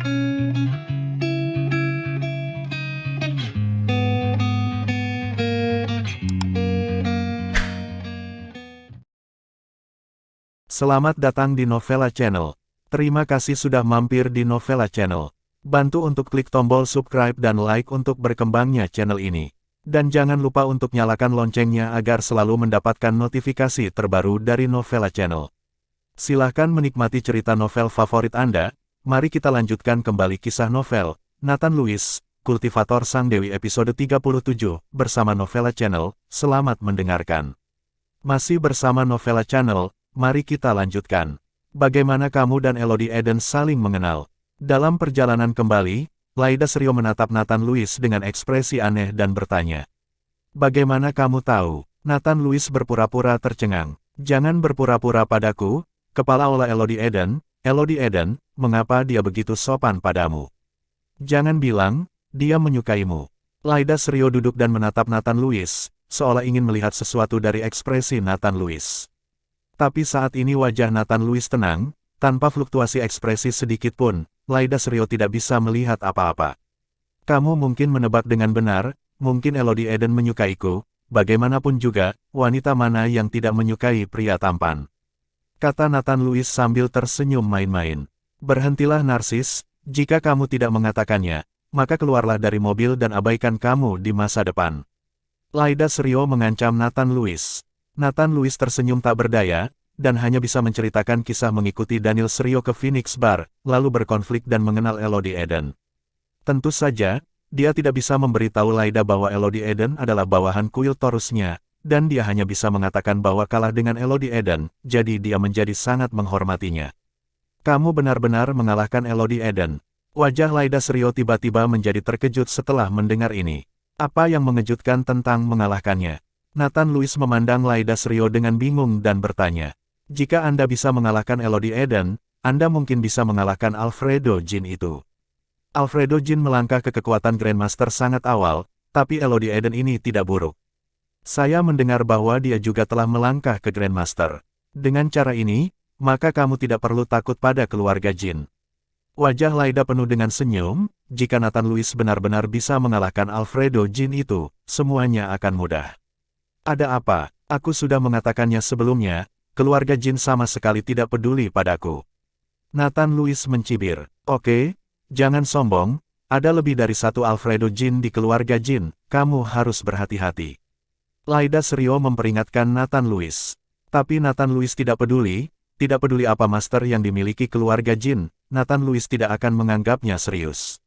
Selamat datang di Novella Channel. Terima kasih sudah mampir di Novella Channel. Bantu untuk klik tombol subscribe dan like untuk berkembangnya channel ini. Dan jangan lupa untuk nyalakan loncengnya agar selalu mendapatkan notifikasi terbaru dari Novella Channel. Silahkan menikmati cerita novel favorit Anda. Mari kita lanjutkan kembali kisah novel Nathan Lewis, Kultivator Sang Dewi episode 37 bersama Novella Channel. Selamat mendengarkan. Masih bersama Novella Channel. Mari kita lanjutkan. Bagaimana kamu dan Elodie Eden saling mengenal? Dalam perjalanan kembali, Laida Serio menatap Nathan Lewis dengan ekspresi aneh dan bertanya. Bagaimana kamu tahu? Nathan Lewis berpura-pura tercengang. Jangan berpura-pura padaku, kepala olah Elodie Eden. Elodie Eden, mengapa dia begitu sopan padamu? Jangan bilang, dia menyukaimu. Laida Serio duduk dan menatap Nathan Lewis, seolah ingin melihat sesuatu dari ekspresi Nathan Lewis. Tapi saat ini wajah Nathan Lewis tenang, tanpa fluktuasi ekspresi sedikit pun, Laida Serio tidak bisa melihat apa-apa. Kamu mungkin menebak dengan benar, mungkin Elodie Eden menyukaiku, bagaimanapun juga, wanita mana yang tidak menyukai pria tampan. Kata Nathan Lewis sambil tersenyum main-main. Berhentilah narsis, jika kamu tidak mengatakannya, maka keluarlah dari mobil dan abaikan kamu di masa depan. Laida Serio mengancam Nathan Lewis. Nathan Lewis tersenyum tak berdaya, dan hanya bisa menceritakan kisah mengikuti Daniel Serio ke Phoenix Bar, lalu berkonflik dan mengenal Elodie Eden. Tentu saja, dia tidak bisa memberitahu Laida bahwa Elodie Eden adalah bawahan kuil Taurusnya, dan dia hanya bisa mengatakan bahwa kalah dengan Elodie Eden, jadi dia menjadi sangat menghormatinya. Kamu benar-benar mengalahkan Elodie Eden. Wajah Laida Serio tiba-tiba menjadi terkejut setelah mendengar ini. Apa yang mengejutkan tentang mengalahkannya? Nathan Lewis memandang Laida Serio dengan bingung dan bertanya. Jika Anda bisa mengalahkan Elodie Eden, Anda mungkin bisa mengalahkan Alfredo Jin itu. Alfredo Jin melangkah ke kekuatan Grandmaster sangat awal, tapi Elodie Eden ini tidak buruk. Saya mendengar bahwa dia juga telah melangkah ke Grandmaster. Dengan cara ini, maka kamu tidak perlu takut pada keluarga Jin. Wajah Laida penuh dengan senyum, jika Nathan Lewis benar-benar bisa mengalahkan Alfredo Jin itu, semuanya akan mudah. Ada apa? Aku sudah mengatakannya sebelumnya, keluarga Jin sama sekali tidak peduli padaku. Nathan Lewis mencibir. Oke, jangan sombong, ada lebih dari satu Alfredo Jin di keluarga Jin, kamu harus berhati-hati. Laida Serio memperingatkan Nathan Lewis. Tapi Nathan Lewis tidak peduli apa master yang dimiliki keluarga Jin, Nathan Lewis tidak akan menganggapnya serius.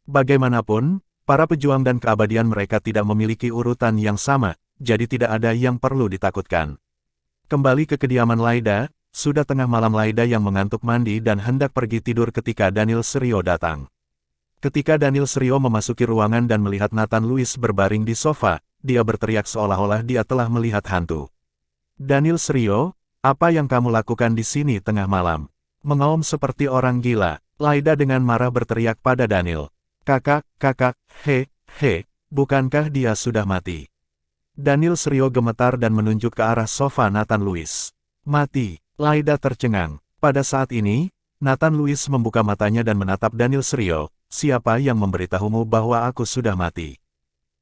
Bagaimanapun, para pejuang dan keabadian mereka tidak memiliki urutan yang sama, jadi tidak ada yang perlu ditakutkan. Kembali ke kediaman Laida, sudah tengah malam Laida yang mengantuk mandi dan hendak pergi tidur ketika Daniel Serio datang. Ketika Daniel Serio memasuki ruangan dan melihat Nathan Lewis berbaring di sofa, dia berteriak seolah-olah dia telah melihat hantu. Daniel Serio, apa yang kamu lakukan di sini tengah malam? Mengaum seperti orang gila, Laida dengan marah berteriak pada Daniel. Kakak, bukankah dia sudah mati? Daniel Serio gemetar dan menunjuk ke arah sofa Nathan Lewis. Mati, Laida tercengang. Pada saat ini, Nathan Lewis membuka matanya dan menatap Daniel Serio. Siapa yang memberitahumu bahwa aku sudah mati?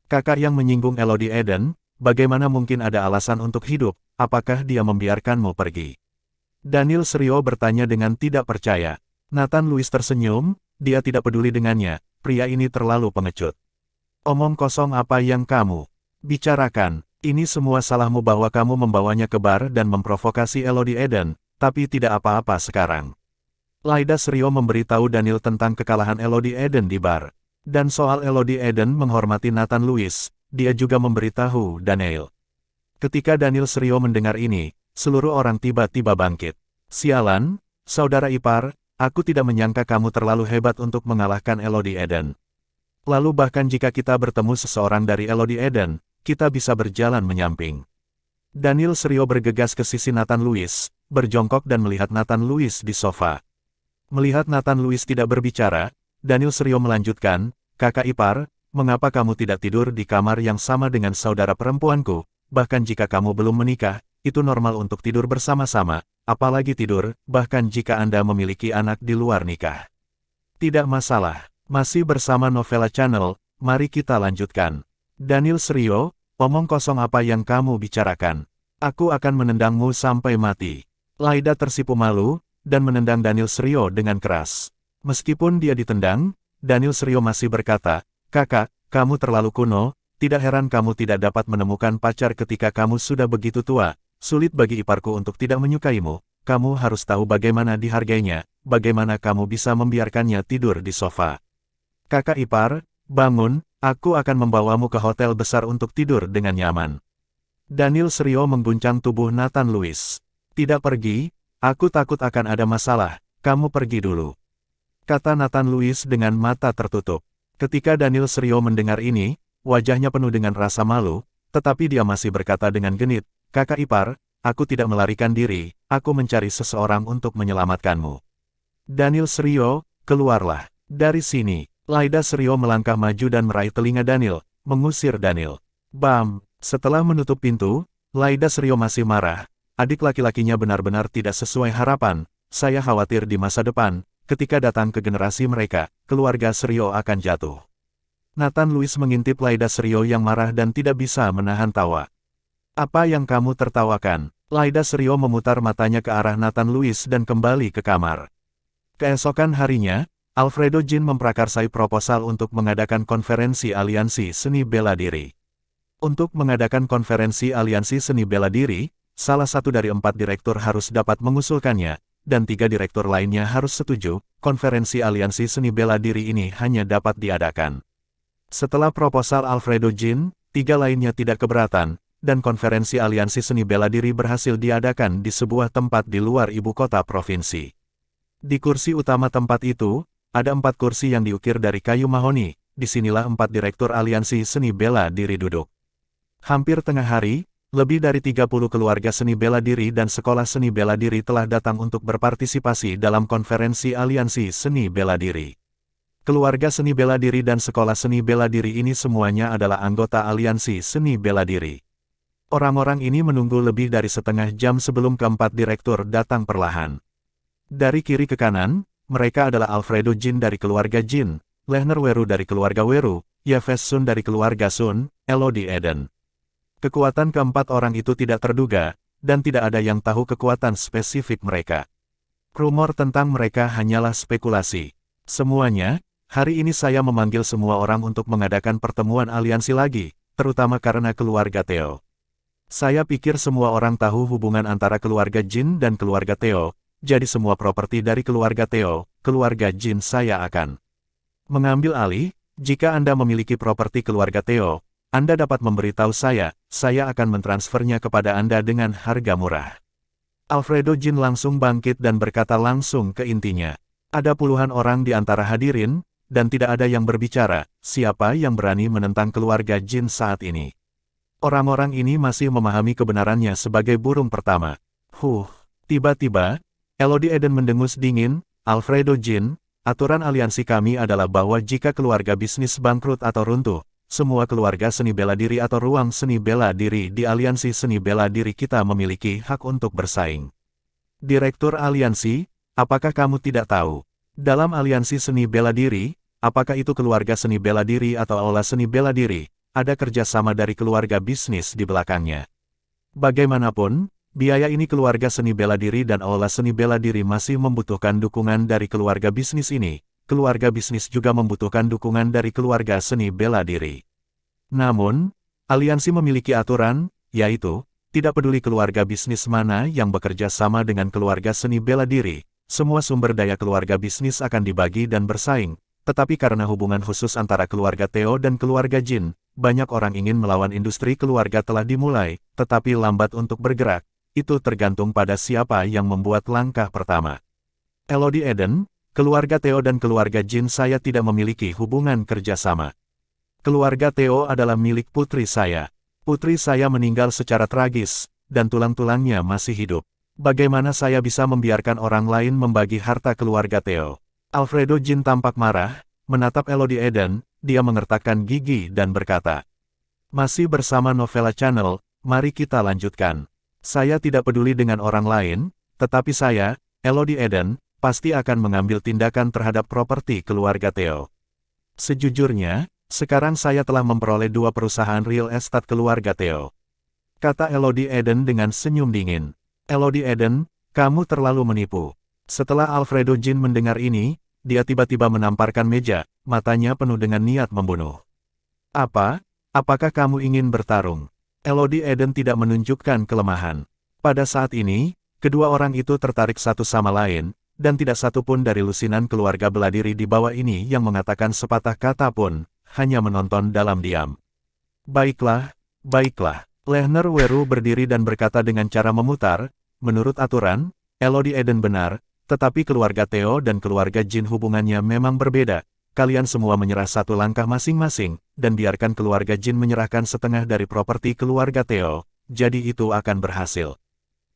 Kakak yang menyinggung Elodie Eden, bagaimana mungkin ada alasan untuk hidup, apakah dia membiarkanmu pergi? Daniel Serio bertanya dengan tidak percaya. Nathan Lewis tersenyum, dia tidak peduli dengannya, pria ini terlalu pengecut. Omong kosong apa yang kamu bicarakan, ini semua salahmu bahwa kamu membawanya ke bar dan memprovokasi Elodie Eden, tapi tidak apa-apa sekarang. Laida Serio memberitahu Daniel tentang kekalahan Elodie Eden di bar. Dan soal Elodie Eden menghormati Nathan Lewis, dia juga memberitahu Daniel. Ketika Daniel Serio mendengar ini, seluruh orang tiba-tiba bangkit. Sialan, saudara ipar, aku tidak menyangka kamu terlalu hebat untuk mengalahkan Elodie Eden. Lalu bahkan jika kita bertemu seseorang dari Elodie Eden, kita bisa berjalan menyamping. Daniel Serio bergegas ke sisi Nathan Lewis, berjongkok dan melihat Nathan Lewis di sofa. Melihat Nathan Lewis tidak berbicara, Daniel Serio melanjutkan, kakak ipar, mengapa kamu tidak tidur di kamar yang sama dengan saudara perempuanku? Bahkan jika kamu belum menikah, itu normal untuk tidur bersama-sama, apalagi tidur, bahkan jika Anda memiliki anak di luar nikah. Tidak masalah. Masih bersama Novella Channel, mari kita lanjutkan. Daniel Srio, omong kosong apa yang kamu bicarakan? Aku akan menendangmu sampai mati. Laida tersipu malu, dan menendang Daniel Srio dengan keras. Meskipun dia ditendang, Daniel Srio masih berkata, "Kakak, kamu terlalu kuno, tidak heran kamu tidak dapat menemukan pacar ketika kamu sudah begitu tua. Sulit bagi iparku untuk tidak menyukaimu, kamu harus tahu bagaimana dihargainya, bagaimana kamu bisa membiarkannya tidur di sofa. Kakak ipar, bangun, aku akan membawamu ke hotel besar untuk tidur dengan nyaman." Daniel Srio mengguncang tubuh Nathan Lewis. "Tidak pergi, aku takut akan ada masalah, kamu pergi dulu," kata Nathan Lewis dengan mata tertutup. Ketika Daniel Srio mendengar ini, wajahnya penuh dengan rasa malu, tetapi dia masih berkata dengan genit, "Kakak ipar, aku tidak melarikan diri, aku mencari seseorang untuk menyelamatkanmu." "Daniel Srio, keluarlah dari sini." Laida Srio melangkah maju dan meraih telinga Daniel, mengusir Daniel. Bam! Setelah menutup pintu, Laida Srio masih marah. Adik laki-lakinya benar-benar tidak sesuai harapan. Saya khawatir di masa depan, ketika datang ke generasi mereka, keluarga Srio akan jatuh. Nathan Lewis mengintip Laida Srio yang marah dan tidak bisa menahan tawa. "Apa yang kamu tertawakan?" Laida Srio memutar matanya ke arah Nathan Lewis dan kembali ke kamar. Keesokan harinya, Alfredo Jin memprakarsai proposal untuk mengadakan konferensi aliansi seni bela diri. Untuk mengadakan konferensi aliansi seni bela diri, salah satu dari 4 direktur harus dapat mengusulkannya, dan 3 direktur lainnya harus setuju. Konferensi aliansi seni bela diri ini hanya dapat diadakan setelah proposal Alfredo Jin, 3 lainnya tidak keberatan, dan konferensi aliansi seni bela diri berhasil diadakan di sebuah tempat di luar ibu kota provinsi. Di kursi utama tempat itu, ada 4 kursi yang diukir dari kayu mahoni. Disinilah 4 direktur aliansi seni bela diri duduk. Hampir tengah hari, lebih dari 30 keluarga seni bela diri dan sekolah seni bela diri telah datang untuk berpartisipasi dalam konferensi aliansi seni bela diri. Keluarga seni bela diri dan sekolah seni bela diri ini semuanya adalah anggota aliansi seni bela diri. Orang-orang ini menunggu lebih dari setengah jam sebelum keempat direktur datang perlahan. Dari kiri ke kanan, mereka adalah Alfredo Jin dari keluarga Jin, Lehner Weru dari keluarga Weru, Yves Sun dari keluarga Sun, Elodie Eden. Kekuatan keempat orang itu tidak terduga, dan tidak ada yang tahu kekuatan spesifik mereka. Rumor tentang mereka hanyalah spekulasi. Semuanya, hari ini saya memanggil semua orang untuk mengadakan pertemuan aliansi lagi, terutama karena keluarga Theo. Saya pikir semua orang tahu hubungan antara keluarga Jin dan keluarga Theo. Jadi semua properti dari keluarga Theo, keluarga Jin saya akan mengambil alih. Jika Anda memiliki properti keluarga Theo, Anda dapat memberitahu saya akan mentransfernya kepada Anda dengan harga murah. Alfredo Jin langsung bangkit dan berkata langsung ke intinya. Ada puluhan orang di antara hadirin, dan tidak ada yang berbicara, siapa yang berani menentang keluarga Jin saat ini. Orang-orang ini masih memahami kebenarannya sebagai burung pertama. Tiba-tiba, Elodie Eden mendengus dingin, "Alfredo Jin, aturan aliansi kami adalah bahwa jika keluarga bisnis bangkrut atau runtuh, semua keluarga seni bela diri atau ruang seni bela diri di aliansi seni bela diri kita memiliki hak untuk bersaing." Direktur aliansi, apakah kamu tidak tahu? Dalam aliansi seni bela diri, apakah itu keluarga seni bela diri atau aula seni bela diri, ada kerjasama dari keluarga bisnis di belakangnya. Bagaimanapun, biaya ini keluarga seni bela diri dan aula seni bela diri masih membutuhkan dukungan dari keluarga bisnis ini. Keluarga bisnis juga membutuhkan dukungan dari keluarga seni bela diri. Namun, aliansi memiliki aturan, yaitu, tidak peduli keluarga bisnis mana yang bekerja sama dengan keluarga seni bela diri, semua sumber daya keluarga bisnis akan dibagi dan bersaing. Tetapi karena hubungan khusus antara keluarga Theo dan keluarga Jin, banyak orang ingin melawan industri keluarga telah dimulai, tetapi lambat untuk bergerak. Itu tergantung pada siapa yang membuat langkah pertama. Elodie Eden, keluarga Theo dan keluarga Jin saya tidak memiliki hubungan kerjasama. Keluarga Theo adalah milik putri saya. Putri saya meninggal secara tragis, dan tulang-tulangnya masih hidup. Bagaimana saya bisa membiarkan orang lain membagi harta keluarga Theo? Alfredo Jin tampak marah, menatap Elodie Eden, dia mengertakkan gigi dan berkata, "Masih bersama Novella Channel, mari kita lanjutkan. Saya tidak peduli dengan orang lain, tetapi saya, Elodie Eden, pasti akan mengambil tindakan terhadap properti keluarga Theo. Sejujurnya, sekarang saya telah memperoleh 2 perusahaan real estate keluarga Theo, kata Elodie Eden dengan senyum dingin. Elodie Eden, kamu terlalu menipu. Setelah Alfredo Jin mendengar ini, dia tiba-tiba menamparkan meja, matanya penuh dengan niat membunuh. Apa? Apakah kamu ingin bertarung? Elodie Eden tidak menunjukkan kelemahan. Pada saat ini, kedua orang itu tertarik satu sama lain, dan tidak satu pun dari lusinan keluarga beladiri di bawah ini yang mengatakan sepatah kata pun, hanya menonton dalam diam. Baiklah, baiklah. Lehner Weru berdiri dan berkata dengan cara memutar, menurut aturan, Elodie Eden benar, tetapi keluarga Theo dan keluarga Jin hubungannya memang berbeda. Kalian semua menyerah satu langkah masing-masing, dan biarkan keluarga Jin menyerahkan setengah dari properti keluarga Theo, jadi itu akan berhasil.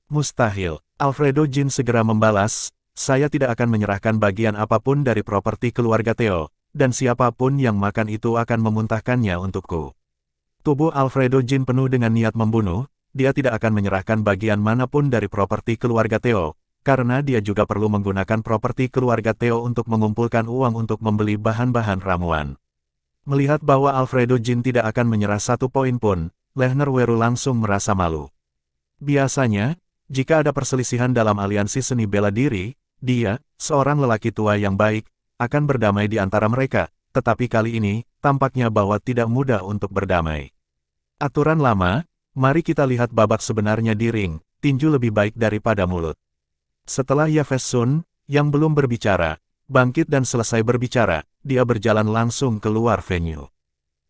Mustahil. Alfredo Jin segera membalas, saya tidak akan menyerahkan bagian apapun dari properti keluarga Theo, dan siapapun yang makan itu akan memuntahkannya untukku. Tubuh Alfredo Jin penuh dengan niat membunuh, dia tidak akan menyerahkan bagian manapun dari properti keluarga Theo, karena dia juga perlu menggunakan properti keluarga Theo untuk mengumpulkan uang untuk membeli bahan-bahan ramuan. Melihat bahwa Alfredo Jin tidak akan menyerah satu poin pun, Lehner Weru langsung merasa malu. Biasanya, jika ada perselisihan dalam aliansi seni bela diri, dia, seorang lelaki tua yang baik, akan berdamai di antara mereka, tetapi kali ini, tampaknya bahwa tidak mudah untuk berdamai. Aturan lama, mari kita lihat babak sebenarnya di ring, tinju lebih baik daripada mulut. Setelah Yves Sun, yang belum berbicara, bangkit dan selesai berbicara, dia berjalan langsung keluar venue.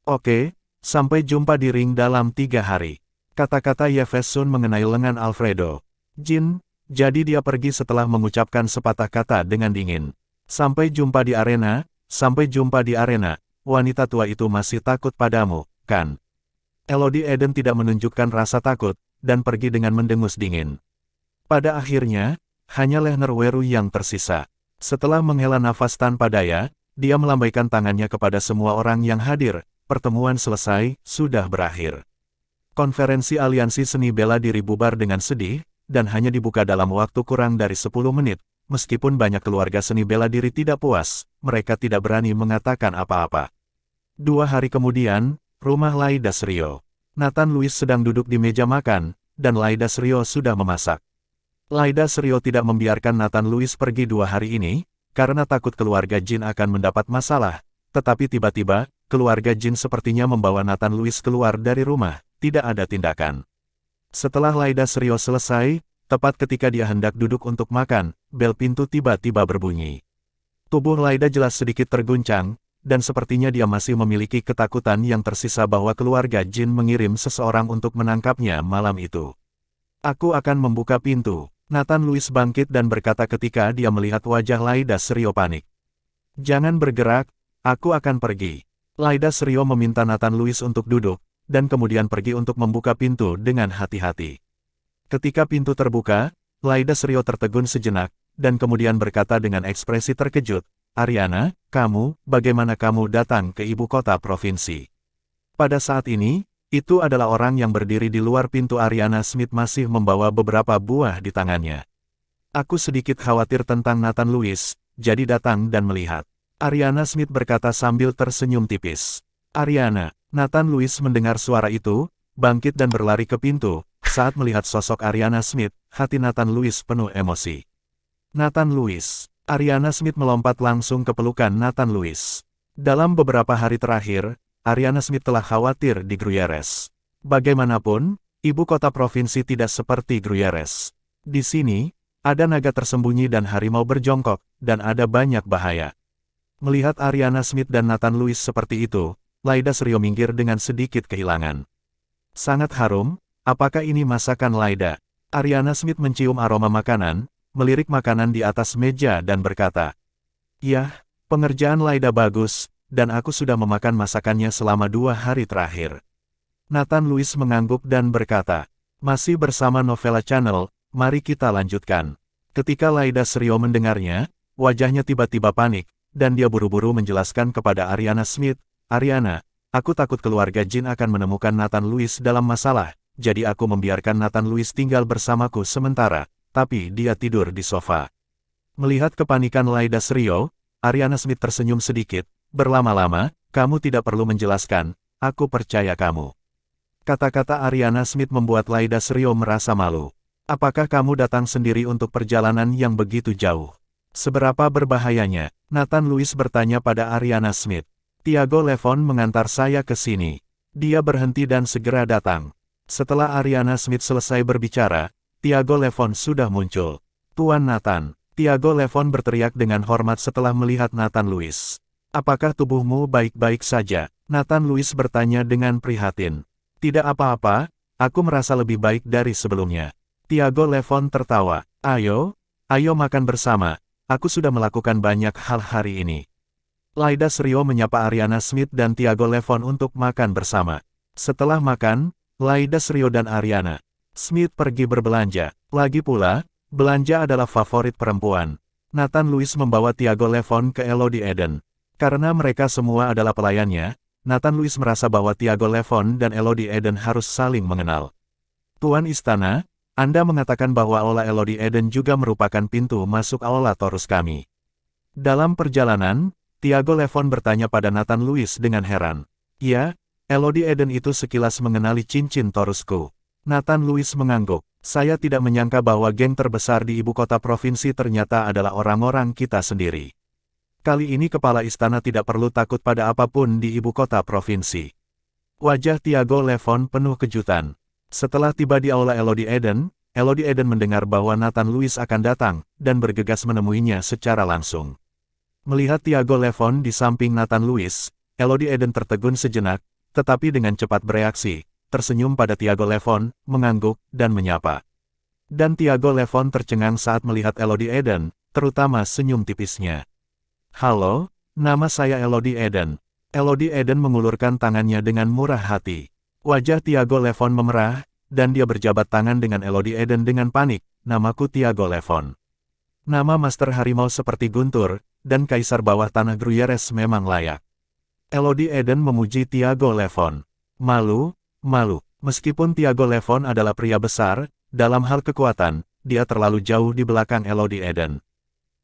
Oke, sampai jumpa di ring dalam 3 hari. Kata-kata Yves Sun mengenai lengan Alfredo Jin, jadi dia pergi setelah mengucapkan sepatah kata dengan dingin. Sampai jumpa di arena, sampai jumpa di arena, wanita tua itu masih takut padamu, kan? Elodie Eden tidak menunjukkan rasa takut, dan pergi dengan mendengus dingin. Pada akhirnya, hanya Lehner Weru yang tersisa. Setelah menghela nafas tanpa daya, dia melambaikan tangannya kepada semua orang yang hadir. Pertemuan selesai, sudah berakhir. Konferensi aliansi seni bela diri bubar dengan sedih, dan hanya dibuka dalam waktu kurang dari 10 menit. Meskipun banyak keluarga seni bela diri tidak puas, mereka tidak berani mengatakan apa-apa. 2 hari kemudian, rumah Laida Srio. Nathan Louis sedang duduk di meja makan, dan Laida Srio sudah memasak. Laida Srio tidak membiarkan Nathan Louis pergi 2 hari ini, karena takut keluarga Jin akan mendapat masalah. Tetapi tiba-tiba, keluarga Jin sepertinya membawa Nathan Louis keluar dari rumah, tidak ada tindakan. Setelah Laida Srio selesai, tepat ketika dia hendak duduk untuk makan, bel pintu tiba-tiba berbunyi. Tubuh Laida jelas sedikit terguncang, dan sepertinya dia masih memiliki ketakutan yang tersisa bahwa keluarga Jin mengirim seseorang untuk menangkapnya malam itu. Aku akan membuka pintu. Nathan Louis bangkit dan berkata ketika dia melihat wajah Laida Srio panik. Jangan bergerak, aku akan pergi. Laida Srio meminta Nathan Louis untuk duduk, dan kemudian pergi untuk membuka pintu dengan hati-hati. Ketika pintu terbuka, Laida Srio tertegun sejenak, dan kemudian berkata dengan ekspresi terkejut, Ariana, kamu, bagaimana kamu datang ke ibu kota provinsi? Pada saat ini, itu adalah orang yang berdiri di luar pintu. Ariana Smith masih membawa beberapa buah di tangannya. Aku sedikit khawatir tentang Nathan Louis, jadi datang dan melihat. Ariana Smith berkata sambil tersenyum tipis. Ariana, Nathan Louis mendengar suara itu, bangkit dan berlari ke pintu. Saat melihat sosok Ariana Smith, hati Nathan Louis penuh emosi. Nathan Louis. Ariana Smith melompat langsung ke pelukan Nathan Louis. Dalam beberapa hari terakhir, Ariana Smith telah khawatir di Gruyères. Bagaimanapun, ibu kota provinsi tidak seperti Gruyères. Di sini, ada naga tersembunyi dan harimau berjongkok, dan ada banyak bahaya. Melihat Ariana Smith dan Nathan Louis seperti itu, Laida Srio minggir dengan sedikit kehilangan. Sangat harum, apakah ini masakan Laida? Ariana Smith mencium aroma makanan, melirik makanan di atas meja dan berkata, Yah, pengerjaan Laida bagus, dan aku sudah memakan masakannya selama 2 hari terakhir. Nathan Louis mengangguk dan berkata, masih bersama Novella Channel, mari kita lanjutkan. Ketika Laida Srio mendengarnya, wajahnya tiba-tiba panik, dan dia buru-buru menjelaskan kepada Ariana Smith, Ariana, aku takut keluarga Jin akan menemukan Nathan Louis dalam masalah, jadi aku membiarkan Nathan Louis tinggal bersamaku sementara, tapi dia tidur di sofa. Melihat kepanikan Laidas Rio, Ariana Smith tersenyum sedikit, berlama-lama, kamu tidak perlu menjelaskan, aku percaya kamu. Kata-kata Ariana Smith membuat Laidas Rio merasa malu. Apakah kamu datang sendiri untuk perjalanan yang begitu jauh? Seberapa berbahayanya? Nathan Lewis bertanya pada Ariana Smith. Tiago Levon mengantar saya ke sini. Dia berhenti dan segera datang. Setelah Ariana Smith selesai berbicara, Tiago Levon sudah muncul. Tuan Nathan. Tiago Levon berteriak dengan hormat setelah melihat Nathan Lewis. Apakah tubuhmu baik-baik saja? Nathan Lewis bertanya dengan prihatin. Tidak apa-apa, aku merasa lebih baik dari sebelumnya. Tiago Levon tertawa. Ayo makan bersama. Aku sudah melakukan banyak hal hari ini. Laidas Rio menyapa Ariana Smith dan Tiago Levon untuk makan bersama. Setelah makan, Laidas Rio dan Ariana Smith pergi berbelanja. Lagi pula, belanja adalah favorit perempuan. Nathan Lewis membawa Tiago Levon ke Elodie Eden. Karena mereka semua adalah pelayannya, Nathan Lewis merasa bahwa Tiago Levon dan Elodie Eden harus saling mengenal. Tuan Istana, Anda mengatakan bahwa Aula Elodie Eden juga merupakan pintu masuk Aula Taurus kami. Dalam perjalanan, Tiago Levon bertanya pada Nathan Lewis dengan heran. Ya, Elodie Eden itu sekilas mengenali cincin Taurusku. Nathan Lewis mengangguk. Saya tidak menyangka bahwa geng terbesar di ibu kota provinsi ternyata adalah orang-orang kita sendiri. Kali ini kepala istana tidak perlu takut pada apapun di ibu kota provinsi. Wajah Tiago Levon penuh kejutan. Setelah tiba di Aula Elodie Eden mendengar bahwa Nathan Lewis akan datang, dan bergegas menemuinya secara langsung. Melihat Tiago Levon di samping Nathan Lewis, Elodie Eden tertegun sejenak, tetapi dengan cepat bereaksi, tersenyum pada Tiago Levon, mengangguk, dan menyapa. Dan Tiago Levon tercengang saat melihat Elodie Eden, terutama senyum tipisnya. Halo, nama saya Elodie Eden. Elodie Eden mengulurkan tangannya dengan murah hati. Wajah Tiago Levon memerah, dan dia berjabat tangan dengan Elodie Eden dengan panik. Namaku Tiago Levon. Nama Master Harimau seperti Guntur, dan Kaisar Bawah Tanah Gruyères memang layak. Elodie Eden memuji Tiago Levon. Malu. Meskipun Tiago Levon adalah pria besar, dalam hal kekuatan, dia terlalu jauh di belakang Elodie Eden.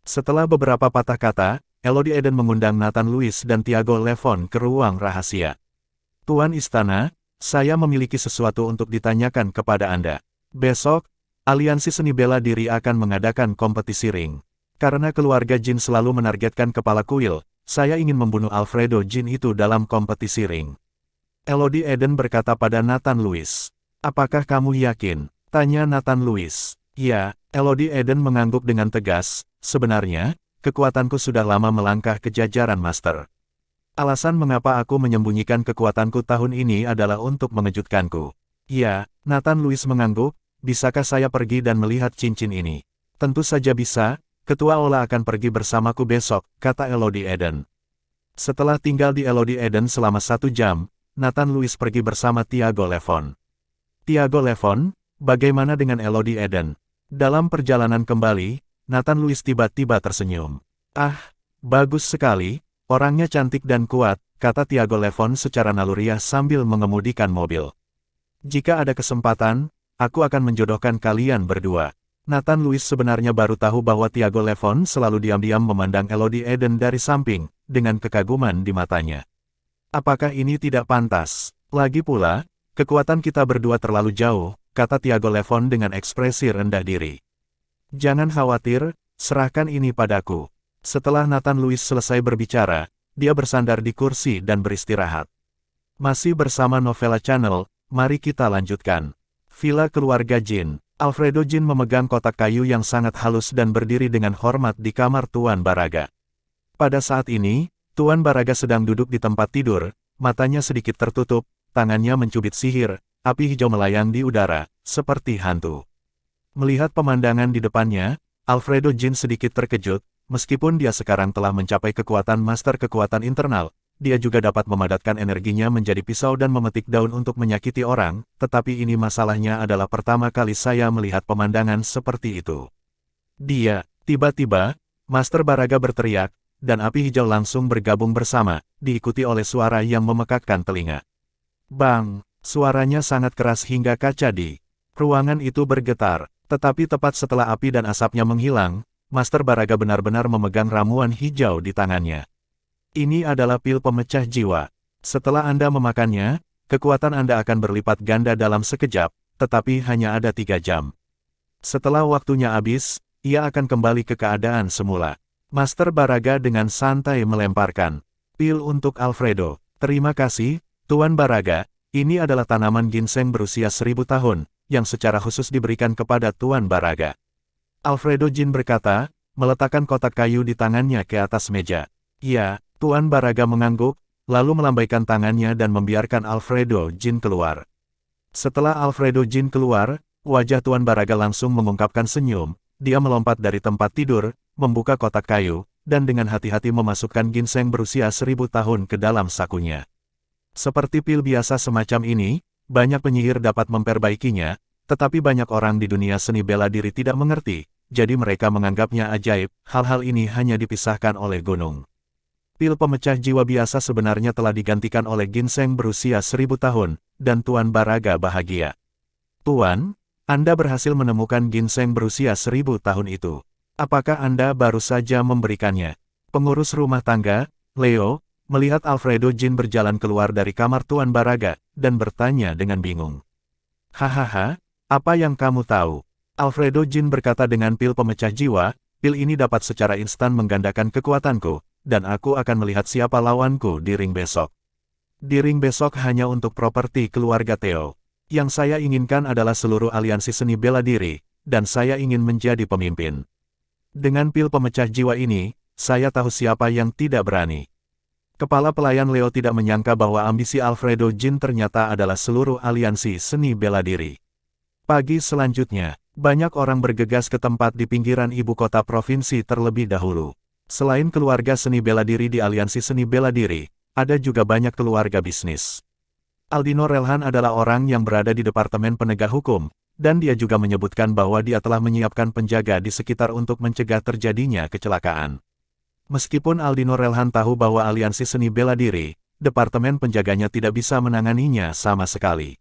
Setelah beberapa patah kata, Elodie Eden mengundang Nathan Lewis dan Tiago Levon ke ruang rahasia. Tuan Istana, saya memiliki sesuatu untuk ditanyakan kepada Anda. Besok, Aliansi Seni Bela Diri akan mengadakan kompetisi ring. Karena keluarga Jin selalu menargetkan kepala kuil, saya ingin membunuh Alfredo Jin itu dalam kompetisi ring. Elodie Eden berkata pada Nathan Lewis. Apakah kamu yakin? Tanya Nathan Lewis. Ya, Elodie Eden mengangguk dengan tegas. Sebenarnya, kekuatanku sudah lama melangkah ke jajaran Master. Alasan mengapa aku menyembunyikan kekuatanku tahun ini adalah untuk mengejutkanku. Ya, Nathan Lewis mengangguk, bisakah saya pergi dan melihat cincin ini? Tentu saja bisa, Ketua Aula akan pergi bersamaku besok, kata Elodie Eden. Setelah tinggal di Elodie Eden selama 1 jam, Nathan Lewis pergi bersama Tiago Levon. Tiago Levon, bagaimana dengan Elodie Eden? Dalam perjalanan kembali, Nathan Lewis tiba-tiba tersenyum. Ah, bagus sekali. Orangnya cantik dan kuat, kata Tiago Levon secara naluriah sambil mengemudikan mobil. Jika ada kesempatan, aku akan menjodohkan kalian berdua. Nathan Lewis sebenarnya baru tahu bahwa Tiago Levon selalu diam-diam memandang Elodie Eden dari samping, dengan kekaguman di matanya. Apakah ini tidak pantas? Lagi pula, kekuatan kita berdua terlalu jauh, kata Tiago Levon dengan ekspresi rendah diri. Jangan khawatir, serahkan ini padaku. Setelah Nathan Lewis selesai berbicara, dia bersandar di kursi dan beristirahat. Masih bersama Novella Channel, mari kita lanjutkan. Villa keluarga Jin. Alfredo Jin memegang kotak kayu yang sangat halus dan berdiri dengan hormat di kamar Tuan Baraga. Pada saat ini, Tuan Baraga sedang duduk di tempat tidur, matanya sedikit tertutup, tangannya mencubit sihir, api hijau melayang di udara, seperti hantu. Melihat pemandangan di depannya, Alfredo Jin sedikit terkejut. Meskipun dia sekarang telah mencapai kekuatan master kekuatan internal, dia juga dapat memadatkan energinya menjadi pisau dan memetik daun untuk menyakiti orang, tetapi ini masalahnya adalah pertama kali saya melihat pemandangan seperti itu. Tiba-tiba, Master Baraga berteriak, dan api hijau langsung bergabung bersama, diikuti oleh suara yang memekakkan telinga. Bang! Suaranya sangat keras hingga kaca di ruangan itu bergetar, tetapi tepat setelah api dan asapnya menghilang, Master Baraga benar-benar memegang ramuan hijau di tangannya. Ini adalah pil pemecah jiwa. Setelah Anda memakannya, kekuatan Anda akan berlipat ganda dalam sekejap, tetapi hanya ada 3 jam. Setelah waktunya habis, ia akan kembali ke keadaan semula. Master Baraga dengan santai melemparkan pil untuk Alfredo. Terima kasih, Tuan Baraga. Ini adalah tanaman ginseng berusia 1000 tahun, yang secara khusus diberikan kepada Tuan Baraga. Alfredo Jin berkata, meletakkan kotak kayu di tangannya ke atas meja. Ya, Tuan Baraga mengangguk, lalu melambaikan tangannya dan membiarkan Alfredo Jin keluar. Setelah Alfredo Jin keluar, wajah Tuan Baraga langsung mengungkapkan senyum. Dia melompat dari tempat tidur, membuka kotak kayu, dan dengan hati-hati memasukkan ginseng berusia 1000 tahun ke dalam sakunya. Seperti pil biasa semacam ini, banyak penyihir dapat memperbaikinya, tetapi banyak orang di dunia seni bela diri tidak mengerti, jadi mereka menganggapnya ajaib. Hal-hal ini hanya dipisahkan oleh gunung. Pil pemecah jiwa biasa sebenarnya telah digantikan oleh ginseng berusia 1000 tahun, dan Tuan Baraga bahagia. Tuan, Anda berhasil menemukan ginseng berusia 1000 tahun itu. Apakah Anda baru saja memberikannya? Pengurus rumah tangga, Leo, melihat Alfredo Jin berjalan keluar dari kamar Tuan Baraga, dan bertanya dengan bingung. Hahaha, apa yang kamu tahu? Alfredo Jin berkata dengan pil pemecah jiwa, pil ini dapat secara instan menggandakan kekuatanku, dan aku akan melihat siapa lawanku di ring besok. Di ring besok hanya untuk properti keluarga Theo. Yang saya inginkan adalah seluruh aliansi seni bela diri, dan saya ingin menjadi pemimpin. Dengan pil pemecah jiwa ini, saya tahu siapa yang tidak berani. Kepala pelayan Leo tidak menyangka bahwa ambisi Alfredo Jin ternyata adalah seluruh aliansi seni bela diri. Pagi selanjutnya, banyak orang bergegas ke tempat di pinggiran ibu kota provinsi terlebih dahulu. Selain keluarga seni bela diri di aliansi seni bela diri, ada juga banyak keluarga bisnis. Aldino Relhan adalah orang yang berada di Departemen Penegak Hukum, dan dia juga menyebutkan bahwa dia telah menyiapkan penjaga di sekitar untuk mencegah terjadinya kecelakaan. Meskipun Aldino Relhan tahu bahwa aliansi seni bela diri, departemen penjaganya tidak bisa menanganinya sama sekali.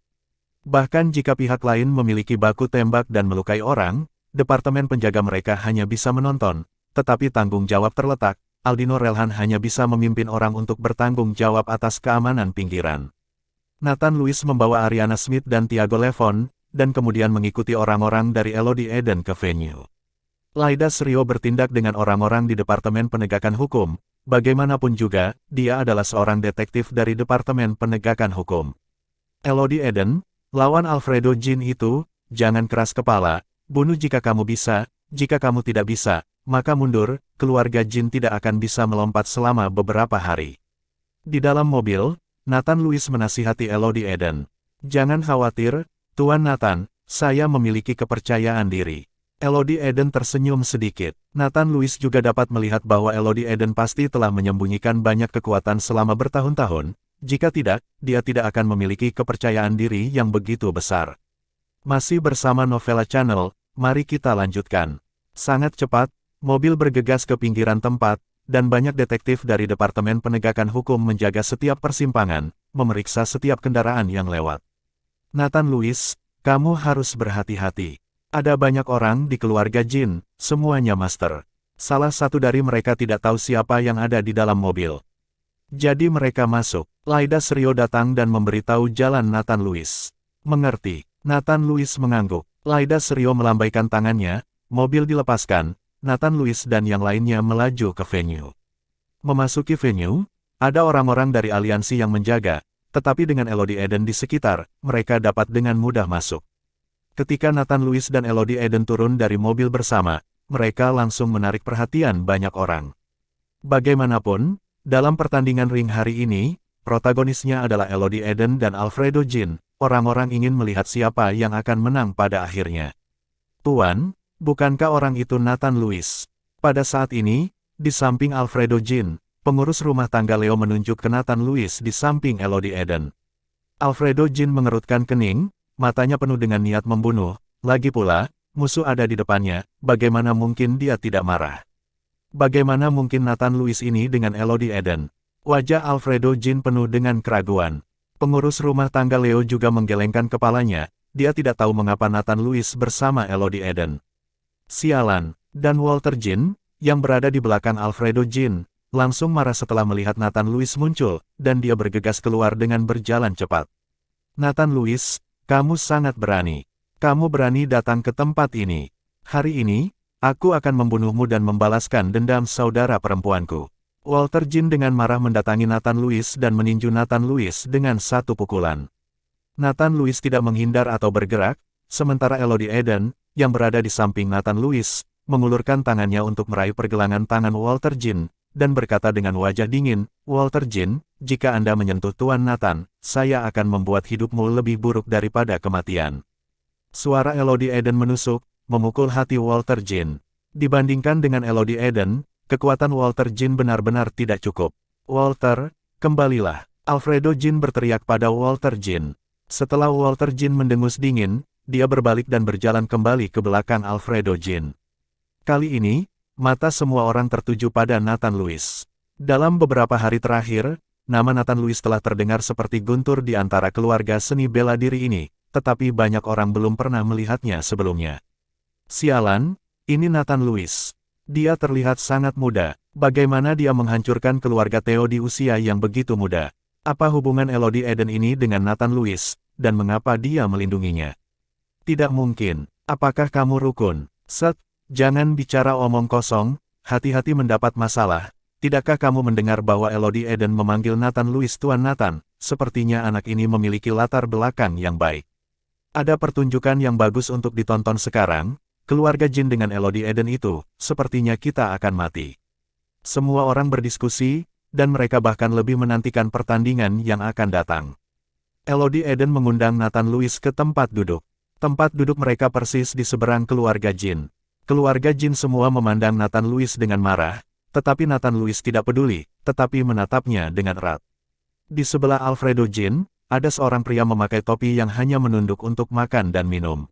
Bahkan jika pihak lain memiliki baku tembak dan melukai orang, departemen penjaga mereka hanya bisa menonton, tetapi tanggung jawab terletak, Aldino Relhan hanya bisa memimpin orang untuk bertanggung jawab atas keamanan pinggiran. Nathan Lewis membawa Ariana Smith dan Tiago Levon, dan kemudian mengikuti orang-orang dari Elodie Eden ke venue. Laida Serio bertindak dengan orang-orang di Departemen Penegakan Hukum, bagaimanapun juga, dia adalah seorang detektif dari Departemen Penegakan Hukum. Elodie Eden, lawan Alfredo Jin itu, jangan keras kepala, bunuh jika kamu bisa, jika kamu tidak bisa, maka mundur, keluarga Jin tidak akan bisa melompat selama beberapa hari. Di dalam mobil, Nathan Lewis menasihati Elodie Eden. Jangan khawatir, Tuan Nathan, saya memiliki kepercayaan diri. Elodie Eden tersenyum sedikit. Nathan Lewis juga dapat melihat bahwa Elodie Eden pasti telah menyembunyikan banyak kekuatan selama bertahun-tahun. Jika tidak, dia tidak akan memiliki kepercayaan diri yang begitu besar. Masih bersama Novella Channel, mari kita lanjutkan. Sangat cepat, mobil bergegas ke pinggiran tempat, dan banyak detektif dari Departemen Penegakan Hukum menjaga setiap persimpangan, memeriksa setiap kendaraan yang lewat. Nathan Lewis, kamu harus berhati-hati. Ada banyak orang di keluarga Jin, semuanya master. Salah satu dari mereka tidak tahu siapa yang ada di dalam mobil. Jadi mereka masuk. Laida Serio datang dan memberitahu jalan Nathan Lewis. Mengerti. Nathan Lewis mengangguk. Laida Serio melambaikan tangannya, mobil dilepaskan, Nathan Lewis dan yang lainnya melaju ke venue. Memasuki venue, ada orang-orang dari aliansi yang menjaga, tetapi dengan Elodie Eden di sekitar, mereka dapat dengan mudah masuk. Ketika Nathan Lewis dan Elodie Eden turun dari mobil bersama, mereka langsung menarik perhatian banyak orang. Bagaimanapun, dalam pertandingan ring hari ini, protagonisnya adalah Elodie Eden dan Alfredo Jin. Orang-orang ingin melihat siapa yang akan menang pada akhirnya. Tuan, bukankah orang itu Nathan Lewis? Pada saat ini, di samping Alfredo Jin, pengurus rumah tangga Leo menunjuk ke Nathan Lewis di samping Elodie Eden. Alfredo Jin mengerutkan kening, matanya penuh dengan niat membunuh, lagi pula, musuh ada di depannya, bagaimana mungkin dia tidak marah? Bagaimana mungkin Nathan Lewis ini dengan Elodie Eden? Wajah Alfredo Jin penuh dengan keraguan. Pengurus rumah tangga Leo juga menggelengkan kepalanya, dia tidak tahu mengapa Nathan Lewis bersama Elodie Eden. Sialan, Dan Walter Jin, yang berada di belakang Alfredo Jin, langsung marah setelah melihat Nathan Louis muncul, dan dia bergegas keluar dengan berjalan cepat. Nathan Louis, kamu sangat berani. Kamu berani datang ke tempat ini. Hari ini, aku akan membunuhmu dan membalaskan dendam saudara perempuanku. Walter Jin dengan marah mendatangi Nathan Louis dan meninju Nathan Louis dengan satu pukulan. Nathan Louis tidak menghindar atau bergerak, sementara Elodie Eden, yang berada di samping Nathan Louis, mengulurkan tangannya untuk meraih pergelangan tangan Walter Jin, dan berkata dengan wajah dingin, Walter Jin, jika Anda menyentuh Tuan Nathan, saya akan membuat hidupmu lebih buruk daripada kematian. Suara Elodie Eden menusuk, memukul hati Walter Jin. Dibandingkan dengan Elodie Eden, kekuatan Walter Jin benar-benar tidak cukup. Walter, kembalilah. Alfredo Jin berteriak pada Walter Jin. Setelah Walter Jin mendengus dingin, dia berbalik dan berjalan kembali ke belakang Alfredo Jin. Kali ini, mata semua orang tertuju pada Nathan Louis. Dalam beberapa hari terakhir, nama Nathan Louis telah terdengar seperti guntur di antara keluarga seni bela diri ini, tetapi banyak orang belum pernah melihatnya sebelumnya. Sialan, ini Nathan Louis. Dia terlihat sangat muda. Bagaimana dia menghancurkan keluarga Theo di usia yang begitu muda? Apa hubungan Elodie Eden ini dengan Nathan Louis, dan mengapa dia melindunginya? Tidak mungkin. Apakah kamu rukun? Set, jangan bicara omong kosong, hati-hati mendapat masalah. Tidakkah kamu mendengar bahwa Elodie Eden memanggil Nathan Louis Tuan Nathan? Sepertinya anak ini memiliki latar belakang yang baik. Ada pertunjukan yang bagus untuk ditonton sekarang. Keluarga Jin dengan Elodie Eden itu, sepertinya kita akan mati. Semua orang berdiskusi, dan mereka bahkan lebih menantikan pertandingan yang akan datang. Elodie Eden mengundang Nathan Louis ke tempat duduk. Tempat duduk mereka persis di seberang keluarga Jin. Keluarga Jin semua memandang Nathan Louis dengan marah, tetapi Nathan Louis tidak peduli, tetapi menatapnya dengan erat. Di sebelah Alfredo Jin, ada seorang pria memakai topi yang hanya menunduk untuk makan dan minum.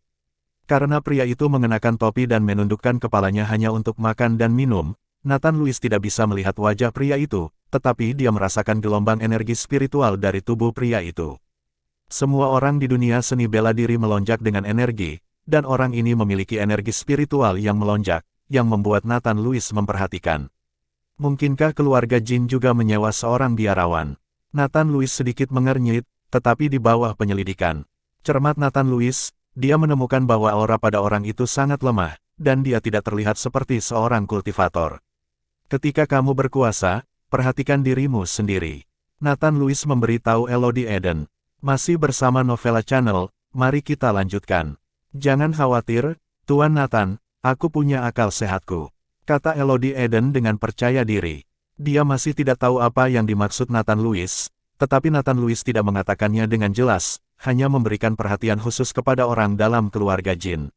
Karena pria itu mengenakan topi dan menundukkan kepalanya hanya untuk makan dan minum, Nathan Louis tidak bisa melihat wajah pria itu, tetapi dia merasakan gelombang energi spiritual dari tubuh pria itu. Semua orang di dunia seni bela diri melonjak dengan energi, dan orang ini memiliki energi spiritual yang melonjak, yang membuat Nathan Louis memperhatikan. Mungkinkah keluarga Jin juga menyewa seorang biarawan? Nathan Louis sedikit mengernyit, tetapi di bawah penyelidikan. Cermat Nathan Louis, dia menemukan bahwa aura pada orang itu sangat lemah, dan dia tidak terlihat seperti seorang kultivator. Ketika kamu berkuasa, perhatikan dirimu sendiri. Nathan Louis memberitahu Elodie Eden. Masih bersama Novella Channel, mari kita lanjutkan. Jangan khawatir, Tuan Nathan, aku punya akal sehatku, kata Elodie Eden dengan percaya diri. Dia masih tidak tahu apa yang dimaksud Nathan Louis, tetapi Nathan Louis tidak mengatakannya dengan jelas, hanya memberikan perhatian khusus kepada orang dalam keluarga Jin.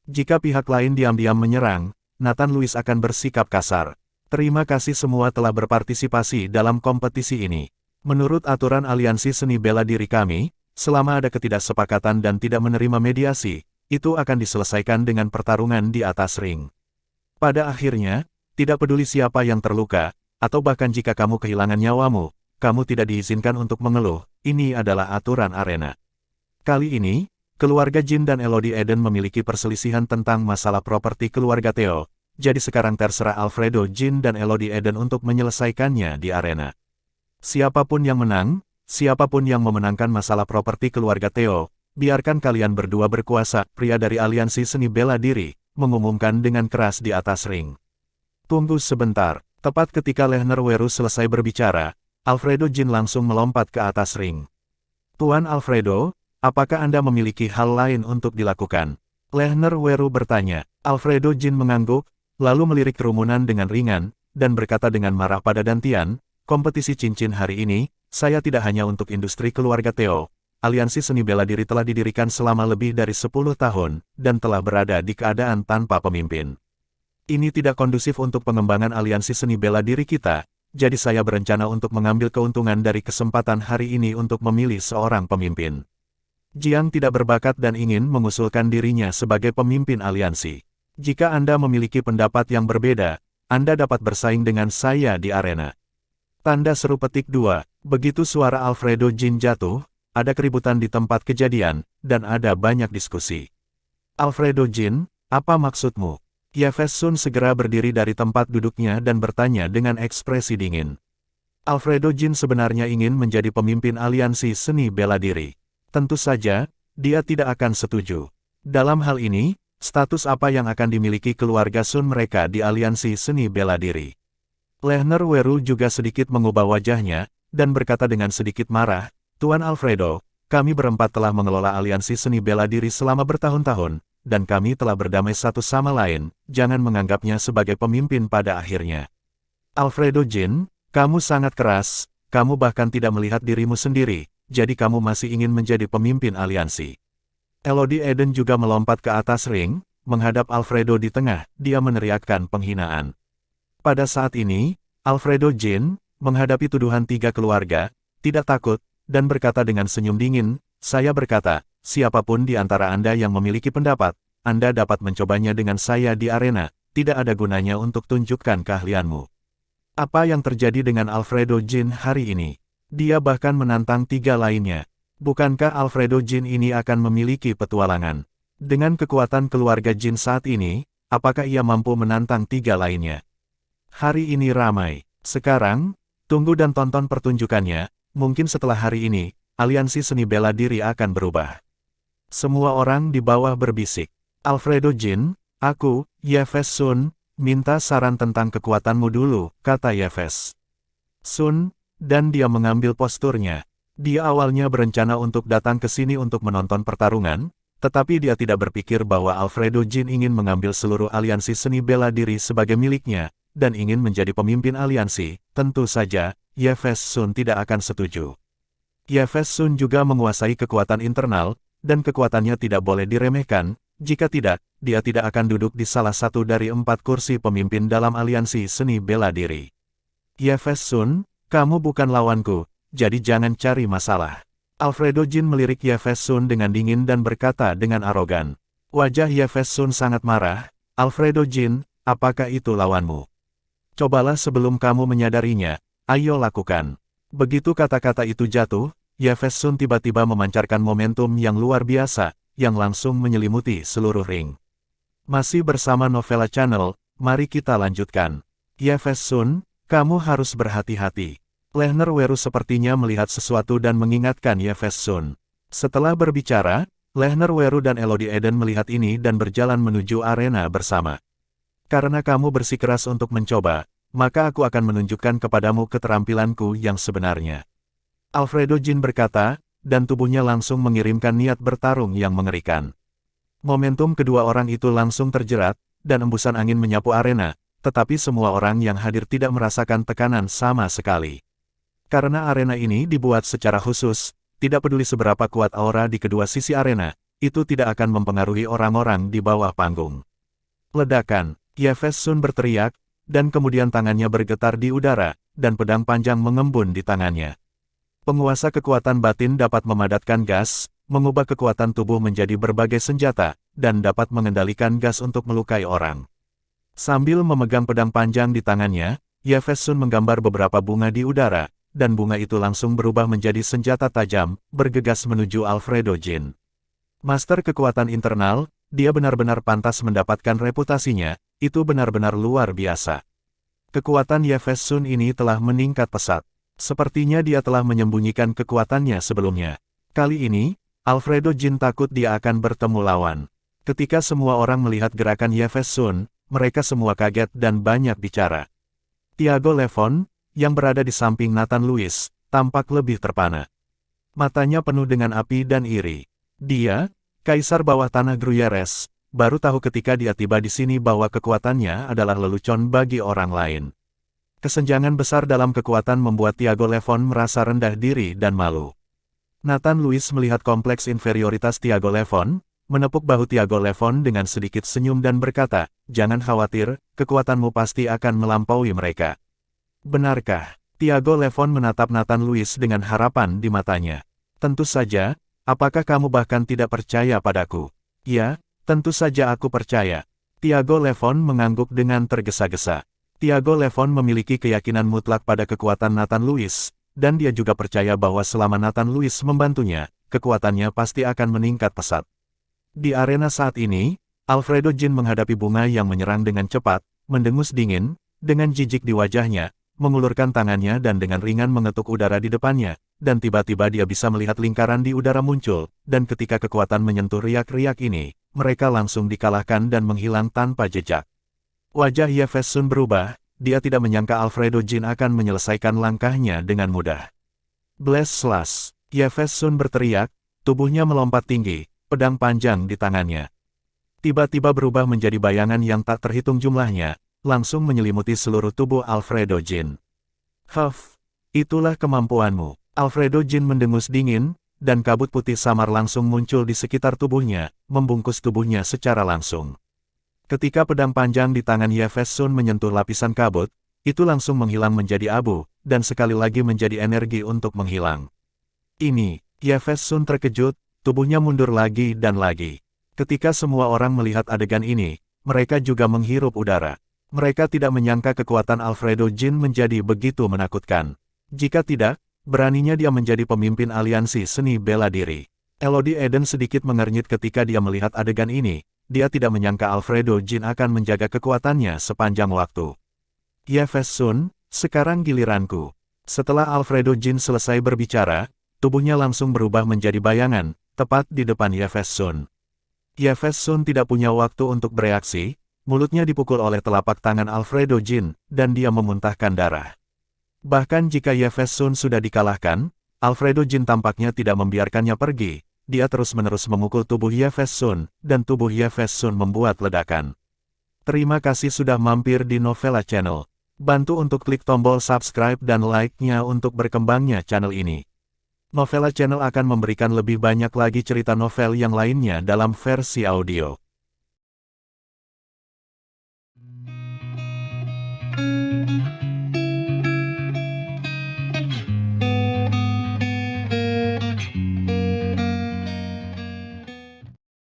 Jika pihak lain diam-diam menyerang, Nathan Louis akan bersikap kasar. Terima kasih semua telah berpartisipasi dalam kompetisi ini. Menurut aturan aliansi seni bela diri kami, selama ada ketidaksepakatan dan tidak menerima mediasi, itu akan diselesaikan dengan pertarungan di atas ring. Pada akhirnya, tidak peduli siapa yang terluka, atau bahkan jika kamu kehilangan nyawamu, kamu tidak diizinkan untuk mengeluh, ini adalah aturan arena. Kali ini, keluarga Jin dan Elodie Eden memiliki perselisihan tentang masalah properti keluarga Theo, jadi sekarang terserah Alfredo Jin dan Elodie Eden untuk menyelesaikannya di arena. Siapapun yang menang, siapapun yang memenangkan masalah properti keluarga Theo, biarkan kalian berdua berkuasa, pria dari aliansi seni bela diri, mengumumkan dengan keras di atas ring. Tunggu sebentar, tepat ketika Lehner Weru selesai berbicara, Alfredo Jin langsung melompat ke atas ring. Tuan Alfredo, apakah Anda memiliki hal lain untuk dilakukan? Lehner Weru bertanya. Alfredo Jin mengangguk, lalu melirik kerumunan dengan ringan, dan berkata dengan marah pada Dantian, kompetisi cincin hari ini, saya tidak hanya untuk industri keluarga Theo. Aliansi seni bela diri telah didirikan selama lebih dari 10 tahun, dan telah berada di keadaan tanpa pemimpin. Ini tidak kondusif untuk pengembangan aliansi seni bela diri kita, jadi saya berencana untuk mengambil keuntungan dari kesempatan hari ini untuk memilih seorang pemimpin. Jiang tidak berbakat dan ingin mengusulkan dirinya sebagai pemimpin aliansi. Jika Anda memiliki pendapat yang berbeda, Anda dapat bersaing dengan saya di arena. Tanda seru petik 2, begitu suara Alfredo Jin jatuh, ada keributan di tempat kejadian, dan ada banyak diskusi. Alfredo Jin, apa maksudmu? Yves Sun segera berdiri dari tempat duduknya dan bertanya dengan ekspresi dingin. Alfredo Jin sebenarnya ingin menjadi pemimpin aliansi seni bela diri. Tentu saja, dia tidak akan setuju. Dalam hal ini, status apa yang akan dimiliki keluarga Sun mereka di aliansi seni bela diri? Lehner Weru juga sedikit mengubah wajahnya, dan berkata dengan sedikit marah, Tuan Alfredo, kami berempat telah mengelola aliansi seni bela diri selama bertahun-tahun, dan kami telah berdamai satu sama lain, jangan menganggapnya sebagai pemimpin pada akhirnya. Alfredo Jin, kamu sangat keras, kamu bahkan tidak melihat dirimu sendiri, jadi kamu masih ingin menjadi pemimpin aliansi. Elodie Eden juga melompat ke atas ring, menghadap Alfredo di tengah, dia meneriakkan penghinaan. Pada saat ini, Alfredo Jin, menghadapi tuduhan 3 keluarga, tidak takut, dan berkata dengan senyum dingin, saya berkata, siapapun di antara Anda yang memiliki pendapat, Anda dapat mencobanya dengan saya di arena, tidak ada gunanya untuk tunjukkan keahlianmu. Apa yang terjadi dengan Alfredo Jin hari ini? Dia bahkan menantang 3 lainnya. Bukankah Alfredo Jin ini akan memiliki petualangan? Dengan kekuatan keluarga Jin saat ini, apakah ia mampu menantang 3 lainnya? Hari ini ramai. Sekarang, tunggu dan tonton pertunjukannya, mungkin setelah hari ini, aliansi seni bela diri akan berubah. Semua orang di bawah berbisik. Alfredo Jin, aku, Yves Sun, minta saran tentang kekuatanmu dulu, kata Yves Sun, dan dia mengambil posturnya. Dia awalnya berencana untuk datang ke sini untuk menonton pertarungan, tetapi dia tidak berpikir bahwa Alfredo Jin ingin mengambil seluruh aliansi seni bela diri sebagai miliknya, dan ingin menjadi pemimpin aliansi. Tentu saja, Yves Sun tidak akan setuju. Yves Sun juga menguasai kekuatan internal, dan kekuatannya tidak boleh diremehkan, jika tidak, dia tidak akan duduk di salah satu dari 4 kursi pemimpin dalam aliansi seni bela diri. Yves Sun, kamu bukan lawanku, jadi jangan cari masalah. Alfredo Jin melirik Yves Sun dengan dingin dan berkata dengan arogan. Wajah Yves Sun sangat marah, Alfredo Jin, apakah itu lawanmu? Cobalah sebelum kamu menyadarinya, ayo lakukan. Begitu kata-kata itu jatuh, Yves Sun tiba-tiba memancarkan momentum yang luar biasa, yang langsung menyelimuti seluruh ring. Masih bersama Novella Channel, mari kita lanjutkan. Yves Sun, kamu harus berhati-hati. Lehner Weru sepertinya melihat sesuatu dan mengingatkan Yves Sun. Setelah berbicara, Lehner Weru dan Elodie Eden melihat ini dan berjalan menuju arena bersama. Karena kamu bersikeras untuk mencoba, maka aku akan menunjukkan kepadamu keterampilanku yang sebenarnya. Alfredo Jin berkata, dan tubuhnya langsung mengirimkan niat bertarung yang mengerikan. Momentum kedua orang itu langsung terjerat, dan embusan angin menyapu arena, tetapi semua orang yang hadir tidak merasakan tekanan sama sekali. Karena arena ini dibuat secara khusus, tidak peduli seberapa kuat aura di kedua sisi arena, itu tidak akan mempengaruhi orang-orang di bawah panggung. Ledakan, Yves Sun berteriak, dan kemudian tangannya bergetar di udara, dan pedang panjang mengembun di tangannya. Penguasa kekuatan batin dapat memadatkan gas, mengubah kekuatan tubuh menjadi berbagai senjata, dan dapat mengendalikan gas untuk melukai orang. Sambil memegang pedang panjang di tangannya, Yves Sun menggambar beberapa bunga di udara, dan bunga itu langsung berubah menjadi senjata tajam, bergegas menuju Alfredo Jin. Master kekuatan internal, dia benar-benar pantas mendapatkan reputasinya, itu benar-benar luar biasa. Kekuatan Yves Sun ini telah meningkat pesat. Sepertinya dia telah menyembunyikan kekuatannya sebelumnya. Kali ini, Alfredo Jin takut dia akan bertemu lawan. Ketika semua orang melihat gerakan Yves Sun, mereka semua kaget dan banyak bicara. Thiago Levon, yang berada di samping Nathan Lewis, tampak lebih terpana. Matanya penuh dengan api dan iri. Dia, kaisar bawah tanah Gruyères, baru tahu ketika dia tiba di sini bahwa kekuatannya adalah lelucon bagi orang lain. Kesenjangan besar dalam kekuatan membuat Thiago Levon merasa rendah diri dan malu. Nathan Lewis melihat kompleks inferioritas Thiago Levon, menepuk bahu Thiago Levon dengan sedikit senyum dan berkata, jangan khawatir, kekuatanmu pasti akan melampaui mereka. Benarkah? Thiago Levon menatap Nathan Lewis dengan harapan di matanya. Tentu saja, apakah kamu bahkan tidak percaya padaku? Ya, tentu saja aku percaya. Thiago Levon mengangguk dengan tergesa-gesa. Thiago Levon memiliki keyakinan mutlak pada kekuatan Nathan Lewis, dan dia juga percaya bahwa selama Nathan Lewis membantunya, kekuatannya pasti akan meningkat pesat. Di arena saat ini, Alfredo Jin menghadapi bunga yang menyerang dengan cepat, mendengus dingin, dengan jijik di wajahnya, mengulurkan tangannya dan dengan ringan mengetuk udara di depannya, dan tiba-tiba dia bisa melihat lingkaran di udara muncul, dan ketika kekuatan menyentuh riak-riak ini, mereka langsung dikalahkan dan menghilang tanpa jejak. Wajah Ye Fei Sun berubah, dia tidak menyangka Alfredo Jin akan menyelesaikan langkahnya dengan mudah. Blast Slash! Ye Fei Sun berteriak, tubuhnya melompat tinggi, pedang panjang di tangannya. Tiba-tiba berubah menjadi bayangan yang tak terhitung jumlahnya, langsung menyelimuti seluruh tubuh Alfredo Jin. Huff, itulah kemampuanmu. Alfredo Jin mendengus dingin, dan kabut putih samar langsung muncul di sekitar tubuhnya, membungkus tubuhnya secara langsung. Ketika pedang panjang di tangan Ye Fei Sun menyentuh lapisan kabut, itu langsung menghilang menjadi abu, dan sekali lagi menjadi energi untuk menghilang. Ini, Ye Fei Sun terkejut, tubuhnya mundur lagi dan lagi. Ketika semua orang melihat adegan ini, mereka juga menghirup udara. Mereka tidak menyangka kekuatan Alfredo Jin menjadi begitu menakutkan. Jika tidak, beraninya dia menjadi pemimpin aliansi seni bela diri. Elodie Eden sedikit mengernyit ketika dia melihat adegan ini, dia tidak menyangka Alfredo Jin akan menjaga kekuatannya sepanjang waktu. Ye Fei Sun, sekarang giliranku. Setelah Alfredo Jin selesai berbicara, tubuhnya langsung berubah menjadi bayangan, tepat di depan Ye Fei Sun. Ye Fei Sun tidak punya waktu untuk bereaksi, mulutnya dipukul oleh telapak tangan Alfredo Jin, dan dia memuntahkan darah. Bahkan jika Ye Fei Sun sudah dikalahkan, Alfredo Jin tampaknya tidak membiarkannya pergi, dia terus-menerus memukul tubuh Ye Fei Sun, dan tubuh Ye Fei Sun membuat ledakan. Terima kasih sudah mampir di Novela Channel. Bantu untuk klik tombol subscribe dan like-nya untuk berkembangnya channel ini. Novela Channel akan memberikan lebih banyak lagi cerita novel yang lainnya dalam versi audio.